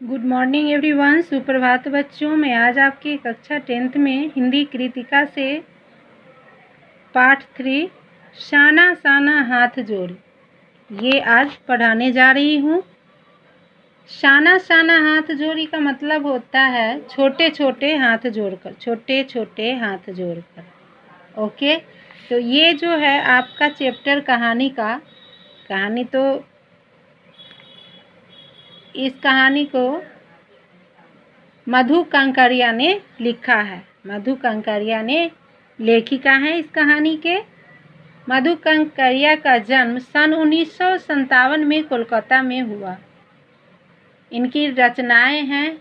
Good morning everyone. सुप्रभात बच्चों। मैं आज आपकी कक्षा 10th में हिंदी कृतिका से पाठ 3 शाना शाना हाथ जोड़ ये आज पढ़ाने जा रही हूँ। शाना शाना हाथ जोड़ी का मतलब होता है छोटे छोटे हाथ जोड़कर, छोटे छोटे हाथ जोड़कर। ओके, तो ये जो है आपका चैप्टर कहानी तो इस कहानी को मधु कंकरिया ने लिखा है। मधु कंकरिया ने लेखिका है इस कहानी के। मधु कंकरिया का जन्म सन 1957 में कोलकाता में हुआ। इनकी रचनाएं हैं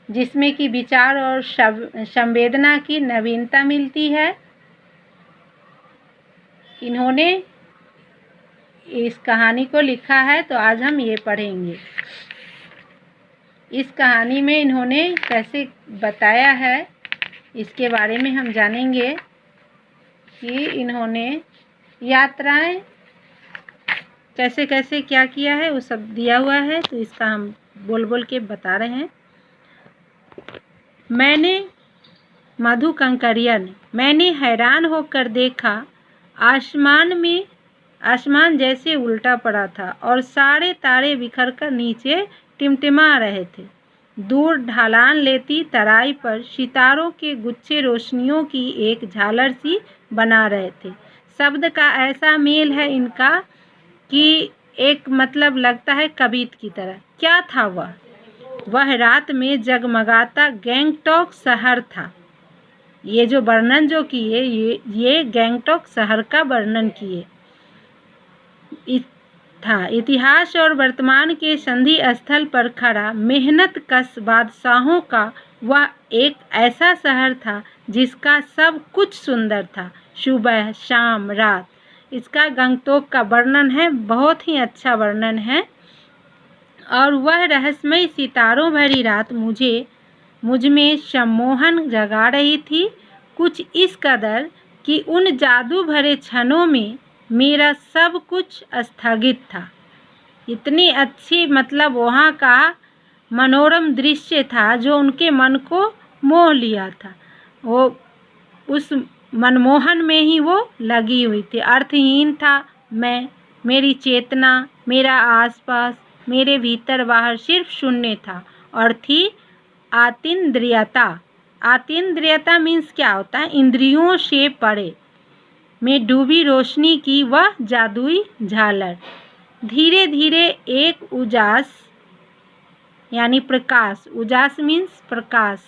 जिसमें कि विचार और संवेदना की नवीनता मिलती है। इन्होंने इस कहानी को लिखा है, तो आज हम ये पढ़ेंगे। इस कहानी में इन्होंने कैसे बताया है इसके बारे में हम जानेंगे कि इन्होंने यात्राएं कैसे कैसे क्या किया है, वो सब दिया हुआ है, तो इसका हम बोल बोल के बता रहे हैं। मधु कंकरिया ने मैंने हैरान होकर देखा, आसमान जैसे उल्टा पड़ा था और सारे तारे बिखरकर नीचे टिमटिमा रहे थे। दूर ढलान लेती तराई पर सितारों के गुच्छे रोशनियों की एक झालर सी बना रहे थे। शब्द का ऐसा मेल है इनका कि एक मतलब लगता है कवित की तरह। क्या था वह रात में जगमगाता गैंगटॉक शहर था। ये जो वर्णन जो किए ये गैंगटॉक शहर का वर्णन किए था। इतिहास और वर्तमान के संधि स्थल पर खड़ा मेहनत कश बादशाहों का वह एक ऐसा शहर था जिसका सब कुछ सुंदर था, सुबह शाम रात। इसका गंगटोक का वर्णन है, बहुत ही अच्छा वर्णन है। और वह रहस्यमय सितारों भरी रात मुझ में सम्मोहन जगा रही थी, कुछ इस कदर कि उन जादू भरे क्षणों में मेरा सब कुछ स्थगित था। इतनी अच्छी मतलब वहाँ का मनोरम दृश्य था जो उनके मन को मोह लिया था। वो उस मनमोहन में ही वो लगी हुई थी। अर्थहीन था मैं, मेरी चेतना, मेरा आसपास, मेरे भीतर बाहर सिर्फ शून्य था और थी आतीन्द्रियता। आतीन्द्रियता मीन्स क्या होता है? इंद्रियों से परे में डूबी रोशनी की वह जादुई झालर। धीरे धीरे एक उजास यानी प्रकाश, उजास मीन्स प्रकाश,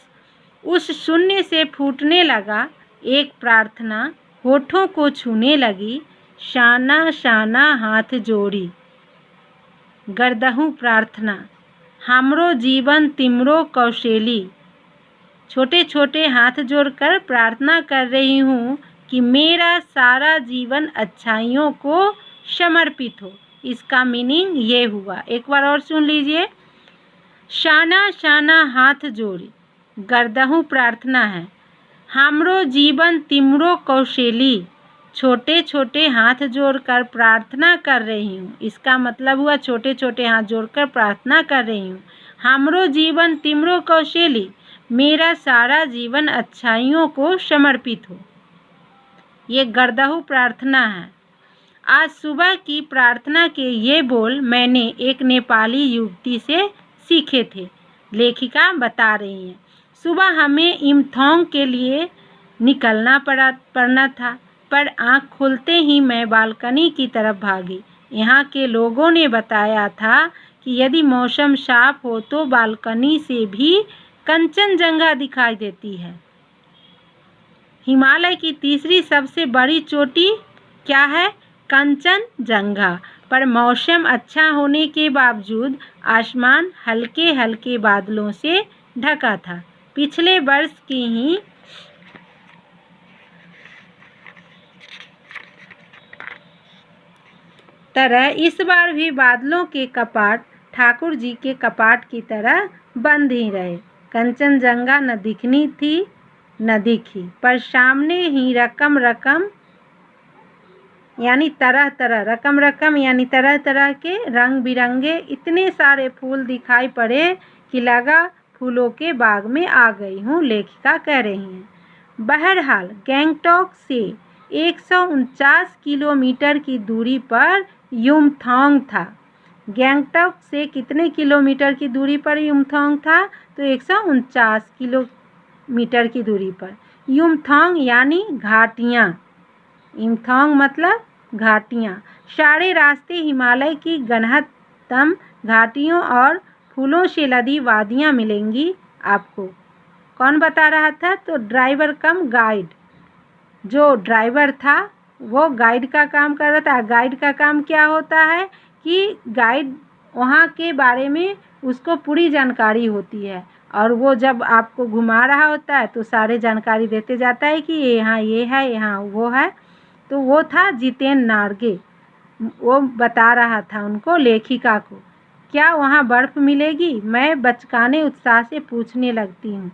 उस शून्य से फूटने लगा। एक प्रार्थना होठों को छूने लगी, शाना शाना हाथ जोड़ी गर्दहूँ प्रार्थना, हमरो जीवन तिमरो कौशेली। छोटे छोटे हाथ जोड़कर प्रार्थना कर रही हूँ कि मेरा सारा जीवन अच्छाइयों को समर्पित हो। इसका मीनिंग ये हुआ। एक बार और सुन लीजिए। शाना शाना हाथ जोड़ी गर्दहूँ प्रार्थना है, हमरो जीवन तिमरो कौशेली। छोटे छोटे हाथ जोड़कर प्रार्थना कर रही हूँ। इसका मतलब हुआ छोटे छोटे हाथ जोड़कर प्रार्थना कर रही हूँ, हमरो जीवन तिमरो कौशेली, मेरा सारा जीवन अच्छाइयों को समर्पित हो। ये गर्दहू प्रार्थना है। आज सुबह की प्रार्थना के ये बोल मैंने एक नेपाली युवती से सीखे थे, लेखिका बता रही हैं। सुबह हमें इम्थोंग के लिए निकलना पड़ना था, पर आँख खुलते ही मैं बालकनी की तरफ भागी। यहाँ के लोगों ने बताया था कि यदि मौसम साफ हो तो बालकनी से भी कंचनजंगा दिखाई देती है। हिमालय की तीसरी सबसे बड़ी चोटी क्या है? कंचनजंगा। पर मौसम अच्छा होने के बावजूद आसमान हल्के हल्के बादलों से ढका था। पिछले वर्ष की ही तरह इस बार भी बादलों के कपाट ठाकुर जी के कपाट की तरह बंद ही रहे। कंचनजंगा न दिखनी थी न दिखी, पर सामने ही रकम रकम यानी तरह तरह, रकम रकम यानी तरह तरह के रंग बिरंगे इतने सारे फूल दिखाई पड़े कि लगा फूलों के बाग में आ गई हूँ, लेखिका कह रही हैं। बहरहाल गैंगटॉक से 149 किलोमीटर की दूरी पर युमथांग था। गैंगटॉक से कितने किलोमीटर की दूरी पर युमथांग था? तो 149 किलोमीटर की दूरी पर। युमथांग यानी घाटियाँ, युमथांग मतलब घाटियाँ। सारे रास्ते हिमालय की घनतम घाटियों और फूलों से लदी वादियाँ मिलेंगी आपको। कौन बता रहा था? तो ड्राइवर कम गाइड। जो ड्राइवर था वो गाइड का काम कर रहा था। गाइड का काम क्या होता है कि गाइड वहाँ के बारे में उसको पूरी जानकारी होती है और वो जब आपको घुमा रहा होता है तो सारे जानकारी देते जाता है कि यहाँ ये है, यहाँ वो है। तो वो था जितेन नार्गे। वो बता रहा था उनको, लेखिका को, क्या वहाँ बर्फ़ मिलेगी? मैं बचकाने उत्साह से पूछने लगती हूँ।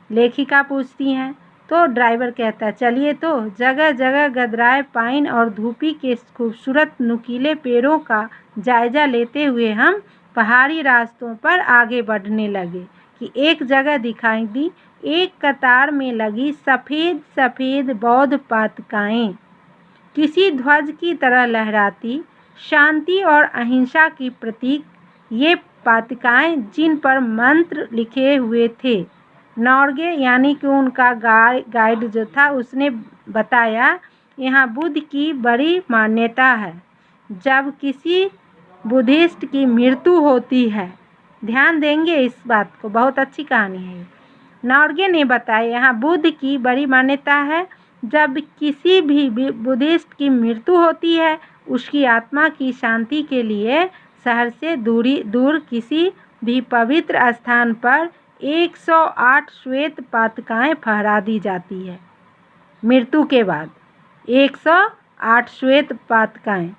लेखिका पूछती हैं तो ड्राइवर कहता है चलिए। तो जगह जगह गदराए पाइन और धूपी के खूबसूरत नुकीले पेड़ों का जायजा लेते हुए हम पहाड़ी रास्तों पर आगे बढ़ने लगे कि एक जगह दिखाई दी, एक कतार में लगी सफ़ेद सफ़ेद बौद्ध पातिकाएँ, किसी ध्वज की तरह लहराती, शांति और अहिंसा की प्रतीक ये पातिकाएँ, जिन पर मंत्र लिखे हुए थे। नॉर्गे यानी कि उनका गाइड जो था उसने बताया, यहाँ बुद्ध की बड़ी मान्यता है। जब किसी बुद्धिस्ट की मृत्यु होती है, ध्यान देंगे इस बात को, बहुत अच्छी कहानी है। नॉर्गे ने बताया यहाँ बुद्ध की बड़ी मान्यता है। जब किसी भी बुद्धिस्ट की मृत्यु होती है, उसकी आत्मा की शांति के लिए शहर से दूर किसी भी पवित्र स्थान पर 108 श्वेत पातिकाएँ फहरा दी जाती है। मृत्यु के बाद 108 श्वेत पातिकाएँ,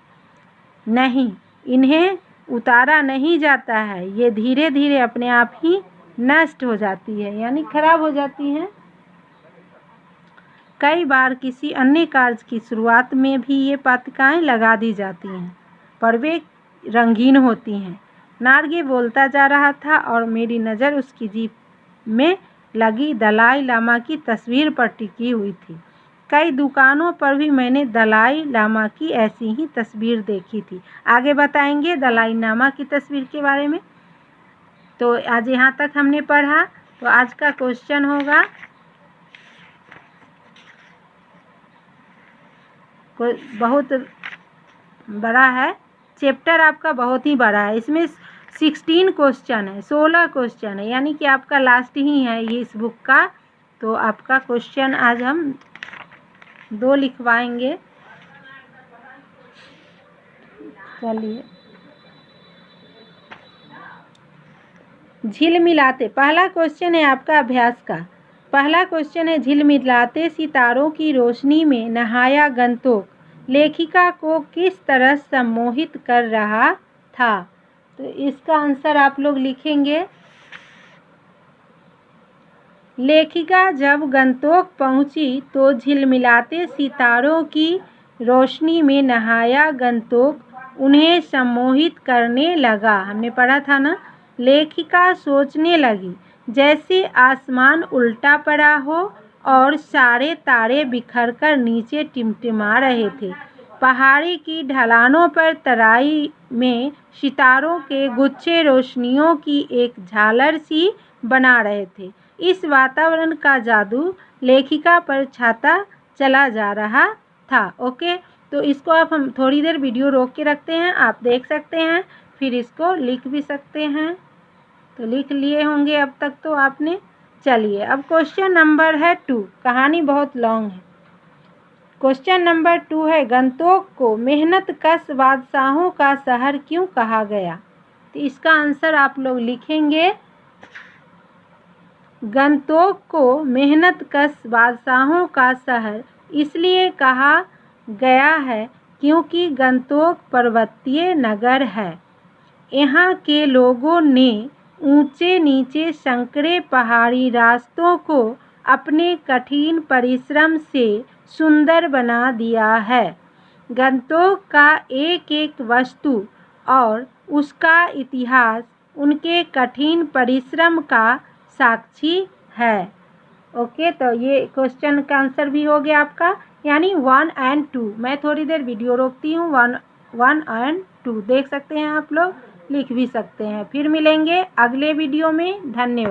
नहीं, इन्हें उतारा नहीं जाता है, ये धीरे धीरे अपने आप ही नष्ट हो जाती है, यानी खराब हो जाती हैं। कई बार किसी अन्य कार्य की शुरुआत में भी ये पातिकाएँ लगा दी जाती हैं, पर वे रंगीन होती हैं। नार्गे बोलता जा रहा था और मेरी नज़र उसकी जीप में लगी दलाई लामा की तस्वीर पर टिकी हुई थी। कई दुकानों पर भी मैंने दलाई लामा की ऐसी ही तस्वीर देखी थी। आगे बताएंगे दलाई लामा की तस्वीर के बारे में। तो आज यहाँ तक हमने पढ़ा। तो आज का क्वेश्चन होगा, बहुत बड़ा है, चैप्टर आपका बहुत ही बड़ा है, इसमें 16 क्वेश्चन है, 16 क्वेश्चन है, यानी कि आपका लास्ट ही है ये इस बुक का। तो आपका क्वेश्चन आज हम 2 लिखवाएंगे। चलिए, झिलमिलाते, पहला क्वेश्चन है आपका अभ्यास का। पहला क्वेश्चन है, झिलमिलाते सितारों की रोशनी में नहाया गंतोक लेखिका को किस तरह सम्मोहित कर रहा था? तो इसका आंसर आप लोग लिखेंगे। लेखिका जब गंतोक पहुंची तो झिलमिलाते सितारों की रोशनी में नहाया गंतोक उन्हें सम्मोहित करने लगा। हमने पढ़ा था ना। लेखिका सोचने लगी जैसे आसमान उल्टा पड़ा हो और सारे तारे बिखरकर नीचे टिमटिमा रहे थे। पहाड़ी की ढलानों पर तराई में सितारों के गुच्छे रोशनियों की एक झालर सी बना रहे थे। इस वातावरण का जादू लेखिका पर छाता चला जा रहा था। ओके, तो इसको आप हम थोड़ी देर वीडियो रोक के रखते हैं, आप देख सकते हैं, फिर इसको लिख भी सकते हैं। तो लिख लिए होंगे अब तक तो आपने। चलिए, अब क्वेश्चन नंबर है 2। कहानी बहुत लॉन्ग है। क्वेश्चन नंबर 2 है, गंतोक को मेहनत कश बादशाहों का शहर क्यों कहा गया? तो इसका आंसर आप लोग लिखेंगे। गंतोक को मेहनत कश बादशाहों का शहर इसलिए कहा गया है क्योंकि गंतोक पर्वतीय नगर है। यहाँ के लोगों ने ऊंचे नीचे संकरे पहाड़ी रास्तों को अपने कठिन परिश्रम से सुंदर बना दिया है। गंतोक का एक एक वस्तु और उसका इतिहास उनके कठिन परिश्रम का साक्षी है। ओके, तो ये क्वेश्चन का आंसर भी हो गया आपका, यानी 1 और 2। मैं थोड़ी देर वीडियो रोकती हूँ, 1 और 2 देख सकते हैं आप लोग, लिख भी सकते हैं। फिर मिलेंगे अगले वीडियो में। धन्यवाद।